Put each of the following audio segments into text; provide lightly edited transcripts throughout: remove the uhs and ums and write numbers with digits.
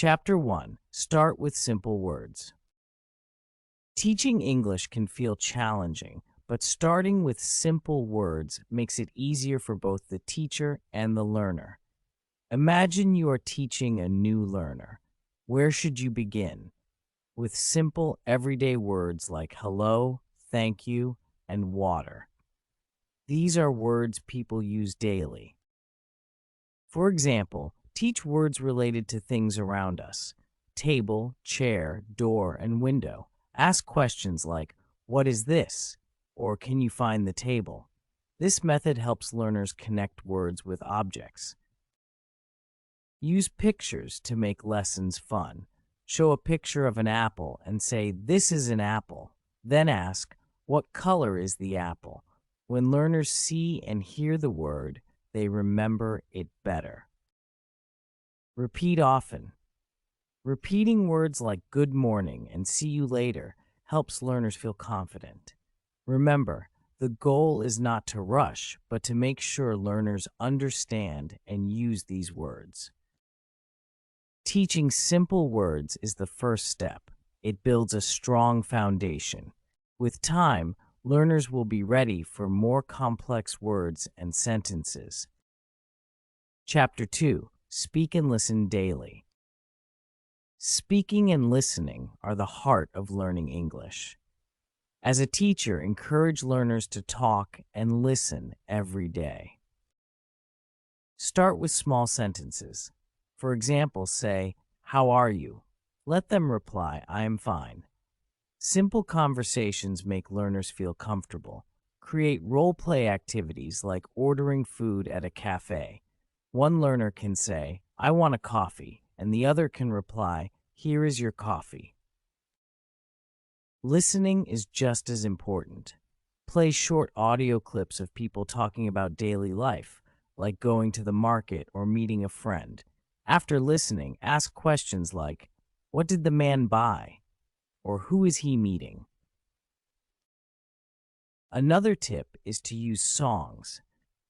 Chapter 1. Start with simple words. Teaching English can feel challenging, but starting with simple words makes it easier for both the teacher and the learner. Imagine you are teaching a new learner. Where should you begin? With simple, everyday words like hello, thank you, and water. These are words people use daily. For example, teach words related to things around us: table, chair, door, and window. Ask questions like, "What is this?" or "Can you find the table?" This method helps learners connect words with objects. Use pictures to make lessons fun. Show a picture of an apple and say, "This is an apple." Then ask, "What color is the apple?" When learners see and hear the word, they remember it better. Repeat often. Repeating words like good morning and see you later helps learners feel confident. Remember, the goal is not to rush, but to make sure learners understand and use these words. Teaching simple words is the first step. It builds a strong foundation. With time, learners will be ready for more complex words and sentences. Chapter 2. Speak and listen daily. Speaking and listening are the heart of learning English. As a teacher, encourage learners to talk and listen every day. Start with small sentences. For example, say, "How are you?" Let them reply, "I am fine." Simple conversations make learners feel comfortable. Create role-play activities like ordering food at a cafe. One learner can say, "I want a coffee," and the other can reply, "Here is your coffee." Listening is just as important. Play short audio clips of people talking about daily life, like going to the market or meeting a friend. After listening, ask questions like, "What did the man buy?" or "Who is he meeting?" Another tip is to use songs.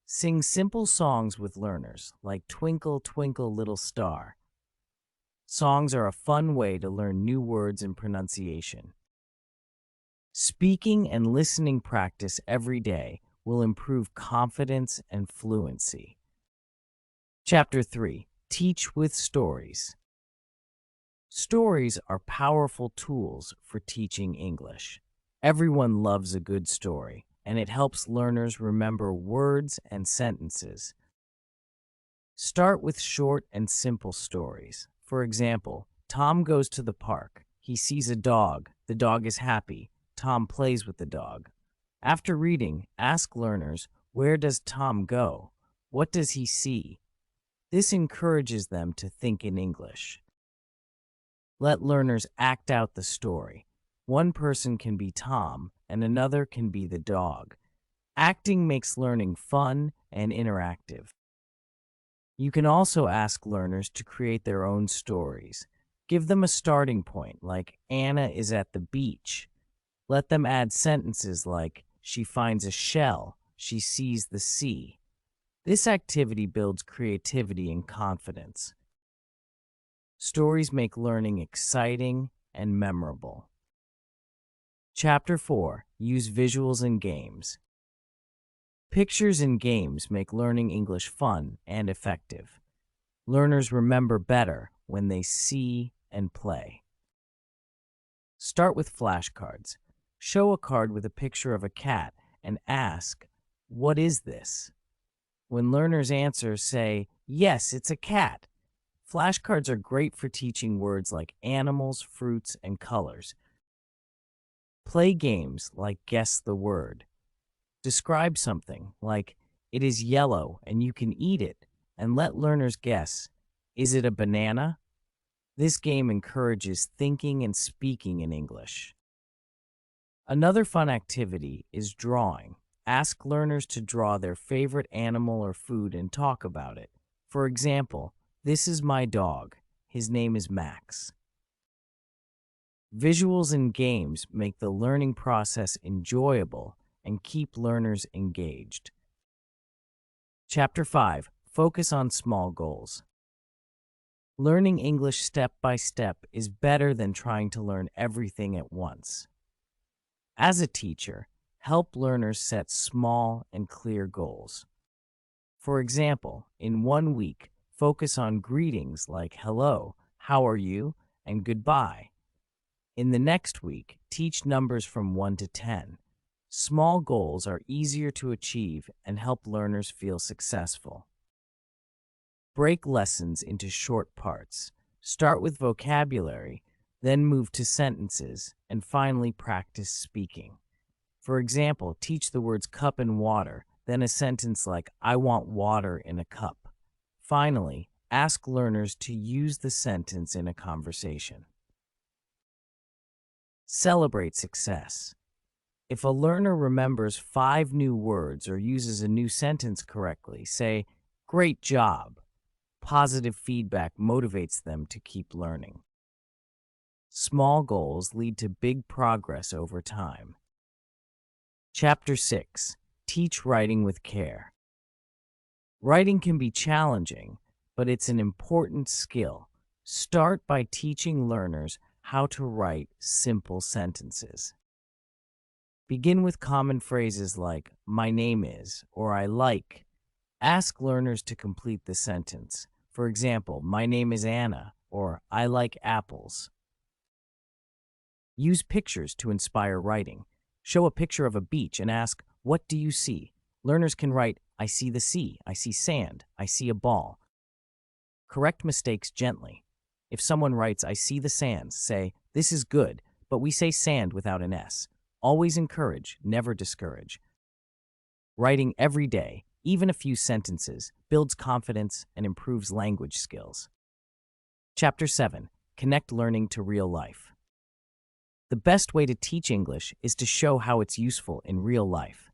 Sing simple songs with learners, like "Twinkle, Twinkle, Little Star." Songs are a fun way to learn new words and pronunciation. Speaking and listening practice every day will improve confidence and fluency. Chapter 3. Teach with stories. Stories are powerful tools for teaching English. Everyone loves a good story, and it helps learners remember words and sentences. Start with short and simple stories. For example, Tom goes to the park. He sees a dog. The dog is happy. Tom plays with the dog. After reading, ask learners, "Where does Tom go? What does he see?" This encourages them to think in English. Let learners act out the story. One person can be Tom and another can be the dog. Acting makes learning fun and interactive. You can also ask learners to create their own stories. Give them a starting point, like "Anna is at the beach." Let them add sentences like, "She finds a shell, she sees the sea." This activity builds creativity and confidence. Stories make learning exciting and memorable. Chapter 4. Use visuals and games. Pictures and games make learning English fun and effective. Learners remember better when they see and play. Start with flashcards. Show a card with a picture of a cat and ask, "What is this?" When learners answer, say, "Yes, it's a cat." Flashcards are great for teaching words like animals, fruits, and colors. Play games like Guess the Word. Describe something like, "It is yellow and you can eat it," and let learners guess, "Is it a banana?" This game encourages thinking and speaking in English. Another fun activity is drawing. Ask learners to draw their favorite animal or food and talk about it. For example, "This is my dog. His name is Max." Visuals and games make the learning process enjoyable and keep learners engaged. Chapter 5. Focus on small goals. Learning English step by step is better than trying to learn everything at once. As a teacher, help learners set small and clear goals. For example, in 1 week, focus on greetings like hello, how are you, and goodbye. In the next week, teach numbers from 1 to 10. Small goals are easier to achieve and help learners feel successful. Break lessons into short parts. Start with vocabulary, then move to sentences, and finally practice speaking. For example, teach the words cup and water, then a sentence like, I want water in a cup. Finally, ask learners to use the sentence in a conversation. Celebrate success. If a learner remembers 5 new words or uses a new sentence correctly, say, great job. Positive feedback motivates them to keep learning. Small goals lead to big progress over time. Chapter 6. Teach writing with care. Writing can be challenging, but it's an important skill. Start by teaching learners how to write simple sentences. Begin with common phrases like, my name is, or I like. Ask learners to complete the sentence. For example, my name is Anna, or I like apples. Use pictures to inspire writing. Show a picture of a beach and ask, what do you see? Learners can write, I see the sea, I see sand, I see a ball. Correct mistakes gently. If someone writes, I see the sands, say, this is good, but we say sand without an S. Always encourage, never discourage. Writing every day, even a few sentences, builds confidence and improves language skills. Chapter 7. Connect learning to real life. The best way to teach English is to show how it's useful in real life.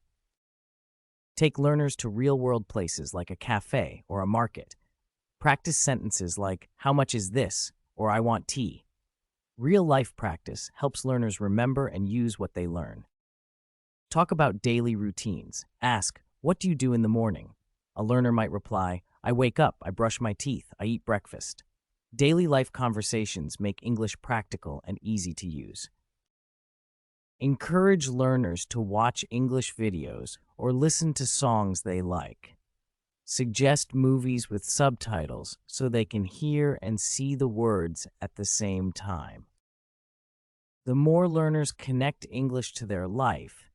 Take learners to real-world places like a cafe or a market. Practice sentences like, how much is this? Or I want tea. Real-life practice helps learners remember and use what they learn. Talk about daily routines. Ask, what do you do in the morning? A learner might reply, I wake up, I brush my teeth, I eat breakfast. Daily life conversations make English practical and easy to use. Encourage learners to watch English videos or listen to songs they like. Suggest movies with subtitles so they can hear and see the words at the same time. The more learners connect English to their life,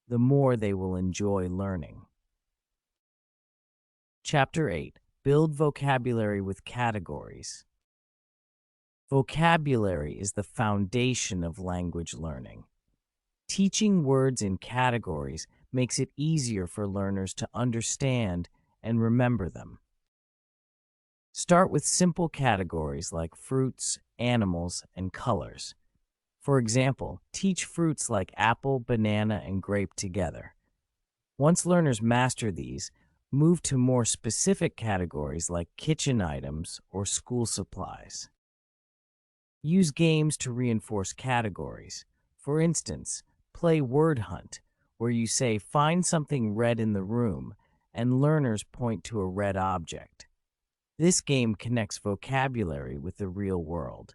the more they will enjoy learning. Chapter 8. Build vocabulary with categories. Vocabulary is the foundation of language learning. Teaching words in categories makes it easier for learners to understand and remember them. Start with simple categories like fruits, animals, and colors. For example, teach fruits like apple, banana, and grape together. Once learners master these, move to more specific categories like kitchen items or school supplies. Use games to reinforce categories. For instance, play word hunt, where you say, find something red in the room, and learners point to a red object. This game connects vocabulary with the real world.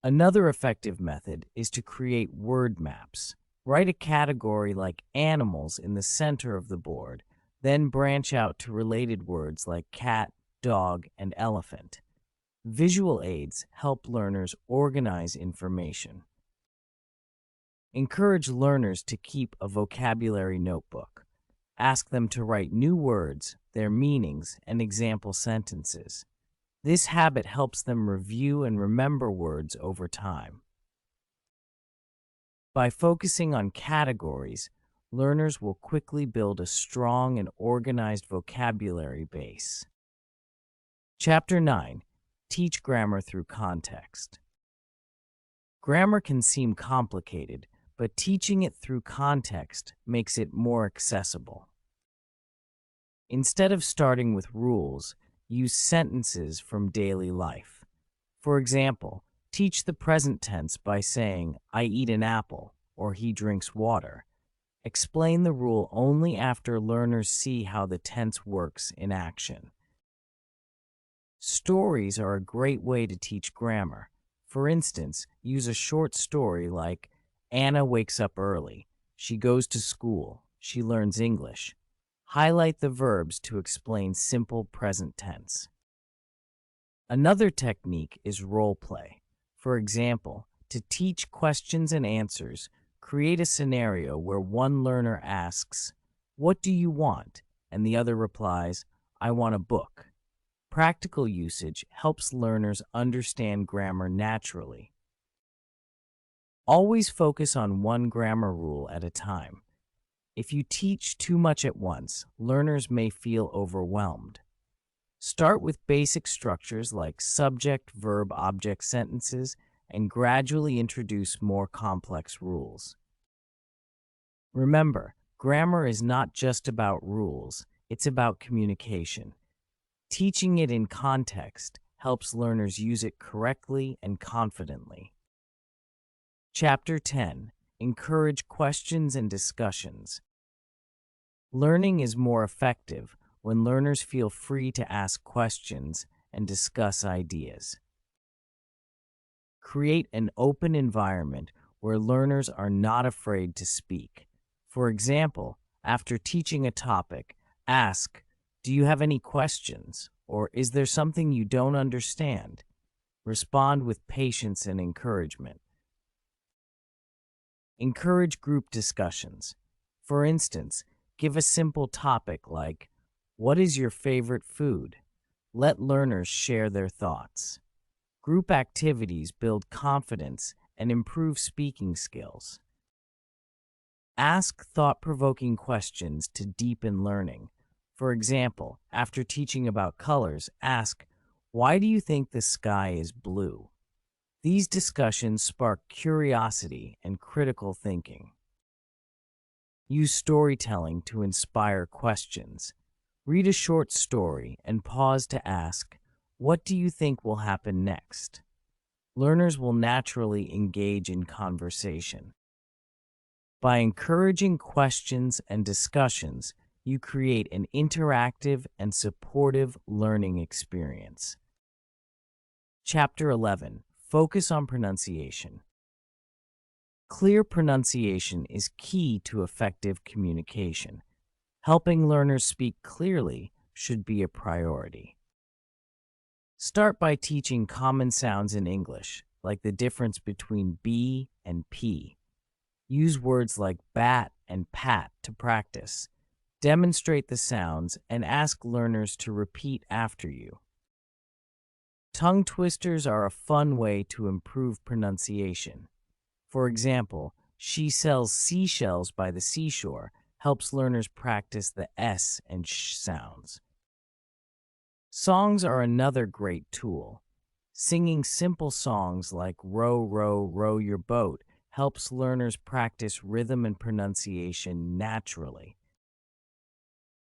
Another effective method is to create word maps. Write a category like animals in the center of the board, then branch out to related words like cat, dog, and elephant. Visual aids help learners organize information. Encourage learners to keep a vocabulary notebook. Ask them to write new words, their meanings, and example sentences. This habit helps them review and remember words over time. By focusing on categories, learners will quickly build a strong and organized vocabulary base. Chapter 9. Teach grammar through context. Grammar can seem complicated, but teaching it through context makes it more accessible. Instead of starting with rules, use sentences from daily life. For example, teach the present tense by saying, I eat an apple, or he drinks water. Explain the rule only after learners see how the tense works in action. Stories are a great way to teach grammar. For instance, use a short story like Anna wakes up early. She goes to school. She learns English. Highlight the verbs to explain simple present tense. Another technique is role play. For example, to teach questions and answers, create a scenario where one learner asks, "What do you want?" and the other replies, "I want a book." Practical usage helps learners understand grammar naturally. Always focus on one grammar rule at a time. If you teach too much at once, learners may feel overwhelmed. Start with basic structures like subject, verb, object sentences, and gradually introduce more complex rules. Remember, grammar is not just about rules, it's about communication. Teaching it in context helps learners use it correctly and confidently. Chapter 10. Encourage questions and discussions. Learning is more effective when learners feel free to ask questions and discuss ideas. Create an open environment where learners are not afraid to speak. For example, after teaching a topic, ask, "Do you have any questions?" or "Is there something you don't understand?" Respond with patience and encouragement. Encourage group discussions. For instance, give a simple topic like, "What is your favorite food?" Let learners share their thoughts. Group activities build confidence and improve speaking skills. Ask thought-provoking questions to deepen learning. For example, after teaching about colors, ask, "Why do you think the sky is blue?" These discussions spark curiosity and critical thinking. Use storytelling to inspire questions. Read a short story and pause to ask, "What do you think will happen next?" Learners will naturally engage in conversation. By encouraging questions and discussions, you create an interactive and supportive learning experience. Chapter 11. Focus on pronunciation. Clear pronunciation is key to effective communication. Helping learners speak clearly should be a priority. Start by teaching common sounds in English, like the difference between B and P. Use words like bat and pat to practice. Demonstrate the sounds and ask learners to repeat after you. Tongue twisters are a fun way to improve pronunciation. For example, "She sells seashells by the seashore" helps learners practice the S and sh sounds. Songs are another great tool. Singing simple songs like "Row, row, row your boat" helps learners practice rhythm and pronunciation naturally.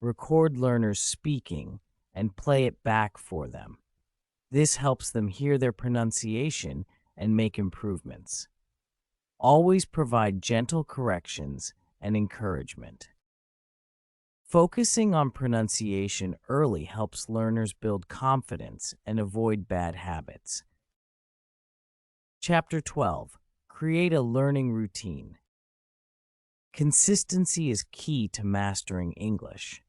Record learners speaking and play it back for them. This helps them hear their pronunciation and make improvements. Always provide gentle corrections and encouragement. Focusing on pronunciation early helps learners build confidence and avoid bad habits. Chapter 12. Create a learning routine. Consistency is key to mastering English.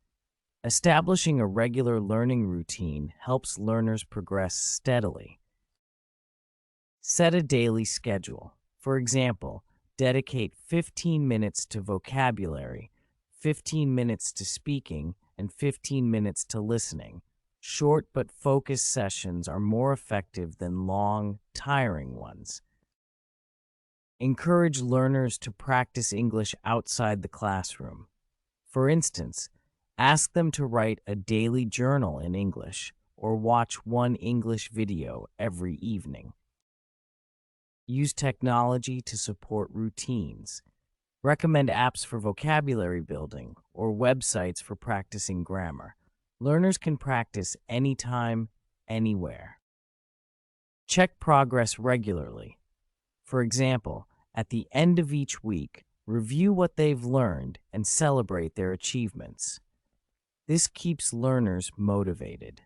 Establishing a regular learning routine helps learners progress steadily. Set a daily schedule. For example, dedicate 15 minutes to vocabulary, 15 minutes to speaking, and 15 minutes to listening. Short but focused sessions are more effective than long, tiring ones. Encourage learners to practice English outside the classroom. For instance, ask them to write a daily journal in English or watch one English video every evening. Use technology to support routines. Recommend apps for vocabulary building or websites for practicing grammar. Learners can practice anytime, anywhere. Check progress regularly. For example, at the end of each week, review what they've learned and celebrate their achievements. This keeps learners motivated.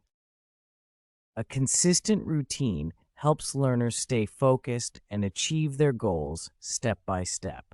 A consistent routine helps learners stay focused and achieve their goals step by step.